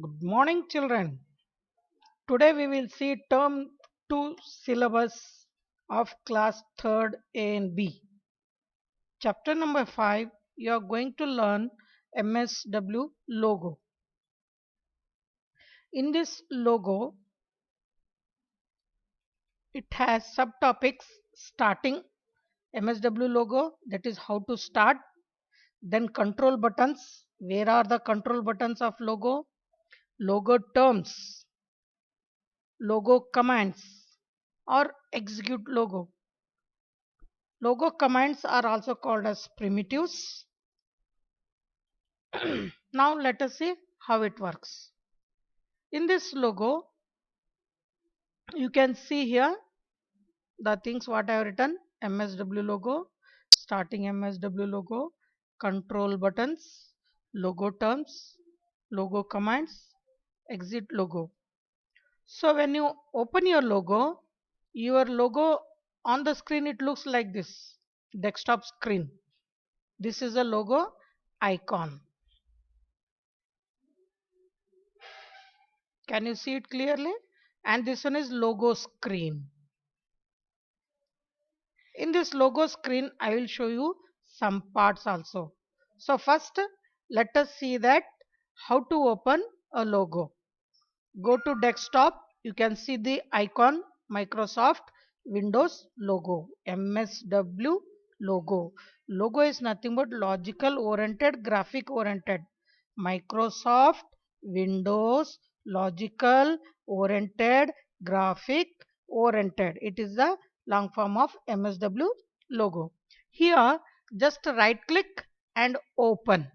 Good morning, children. Today we will see term 2 syllabus of class 3rd A and B. Chapter number 5, you are going to learn MSW logo. In this logo, it has subtopics starting MSW logo, that is how to start, then control buttons, where are the control buttons of logo terms, logo commands, or execute logo. Logo commands are also called as primitives. Now let us see how it works. In this logo, you can see here the things what I have written: MSW logo, starting MSW logo, control buttons, logo terms, logo commands, exit logo. So when you open your logo on the screen it looks like this, desktop screen. This is a logo icon. Can you see it clearly? And this one is logo screen. In this logo screen, I will show you some parts also. So first, let us see that how to open a logo. Go to desktop. You can see the icon Microsoft Windows logo, MSW logo. Logo is nothing but logical oriented, graphic oriented. Microsoft Windows logical oriented, graphic oriented. It is the long form of MSW logo. Here, just right click and open.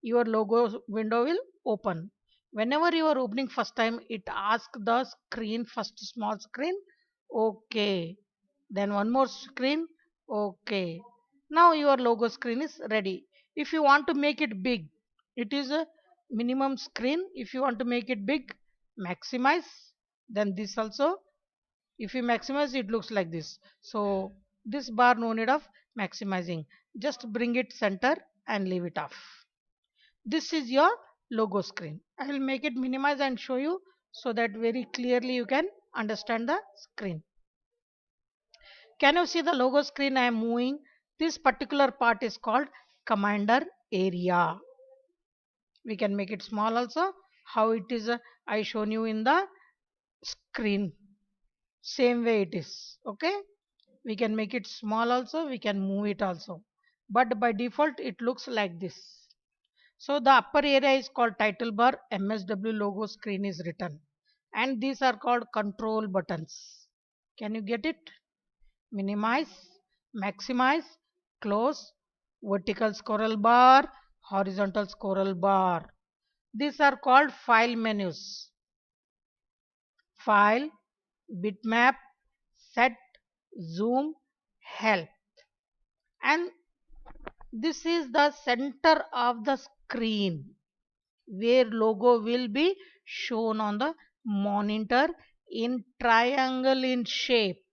Your logo window will open. Whenever you are opening first time, it asks the screen, first small screen, okay, then one more screen, okay. Now your logo screen is ready. If you want to make it big, it is a minimum screen. If you want to make it big, maximize. Then this also, if you maximize, it looks like this. So this bar, no need of maximizing, just bring it center and leave it off. This is your logo screen. I will make it minimize and show you so that very clearly you can understand the screen. Can you see the logo screen I am moving? This particular part is called commander area. We can make it small also. How it is I shown you in the screen. Same way it is. Okay. We can make it small also. We can move it also. But by default it looks like this. So the upper area is called title bar, MSW logo screen is written. And these are called control buttons. Can you get it? Minimize, maximize, close, vertical scroll bar, horizontal scroll bar. These are called file menus. File, bitmap, set, zoom, help. And this is the center of the screen where logo will be shown on the monitor in triangle in shape.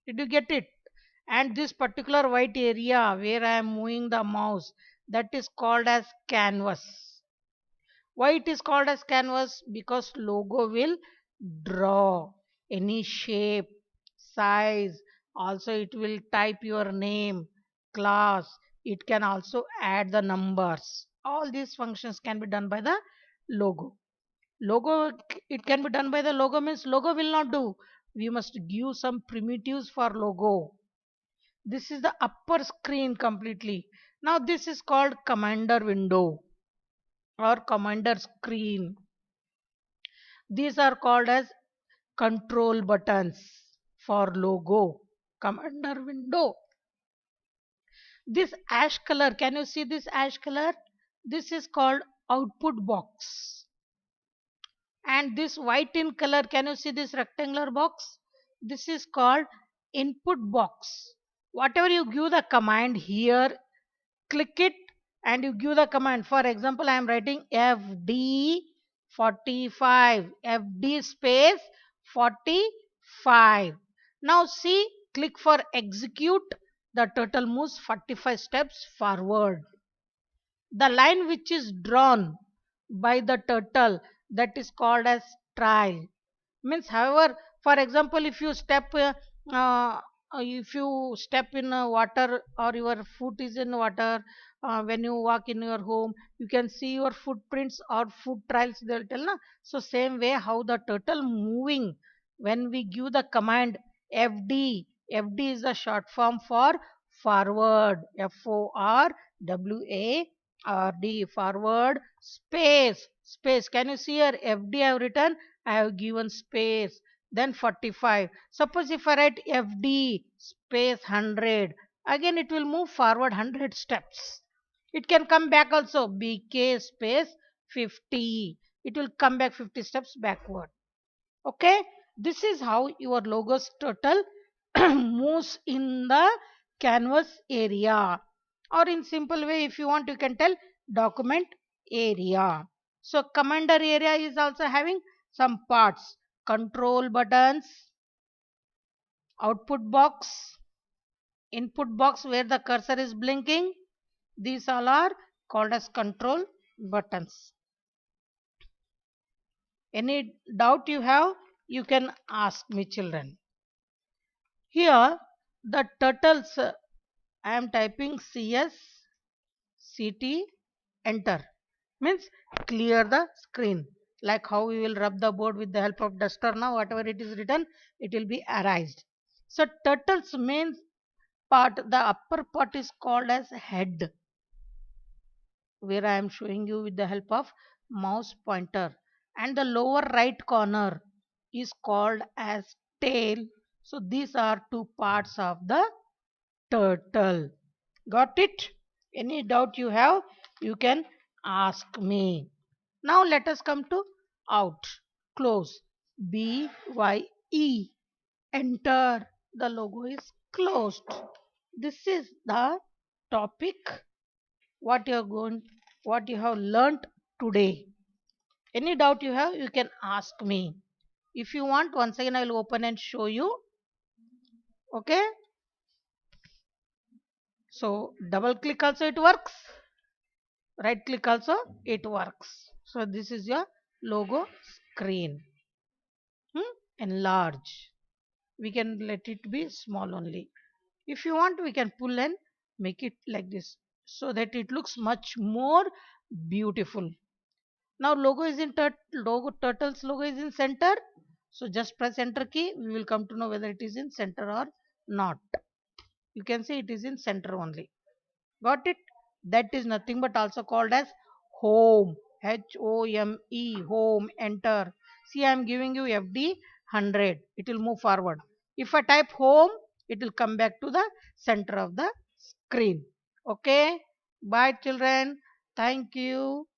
Did you get it? And this particular white area where I am moving the mouse, that is called as canvas. Why it is called as canvas? Because logo will draw any shape, size, also it will type your name, class, it can also add the numbers. All these functions can be done by the logo. Logo, it can be done by the logo means logo will not do. We must give some primitives for logo. This is the upper screen completely. Now this is called commander window or commander screen. These are called as control buttons for logo. Commander window. This ash color, can you see this ash color? This is called output box. And this white in color, can you see this rectangular box? This is called input box. Whatever you give the command here, click it and you give the command. For example, I am writing FD45, FD space 45. Now see, click for execute. The turtle moves 45 steps forward. The line which is drawn by the turtle, that is called as trial. Means, however, for example, uh, if you step in water, or your foot is in water, when you walk in your home, you can see your footprints or foot trails, they'll tell na. So same way, how the turtle moving when we give the command FD. FD is a short form for forward, FORWARD, forward, space. Can you see here? FD I have written, I have given space. Then 45. Suppose if I write FD space 100, again it will move forward 100 steps. It can come back also. BK space 50. It will come back 50 steps backward. Okay. This is how your logos turtle moves in the canvas area. Or in simple way, if you want, you can tell document area. So commander area is also having some parts: control buttons, output box, input box where the cursor is blinking. These all are called as control buttons. Any doubt you have, you can ask me, children. Here the turtles, I am typing CS CT enter, means clear the screen. Like how we will rub the board with the help of duster, now whatever it is written, it will be erased. So turtle's main part, the upper part is called as head, where I am showing you with the help of mouse pointer, and the lower right corner is called as tail. So these are two parts of the turtle. Got it? Any doubt you have, you can ask me. Now let us come to out. Close. BYE. Enter. The logo is closed. This is the topic, what you are going, what you have learnt today. Any doubt you have, you can ask me. If you want, once again I will open and show you. Okay. So double click also it works. Right click also it works. So this is your logo screen. Enlarge. We can let it be small only. If you want, we can pull and make it like this, so that it looks much more beautiful. Now logo is in turtle's logo is in center. So just press enter key. We will come to know whether it is in center or not. You can see it is in center only. Got it? That is nothing but also called as home. HOME, home, enter. See, I am giving you FD 100. It will move forward. If I type home, it will come back to the center of the screen. Okay? Bye, children. Thank you.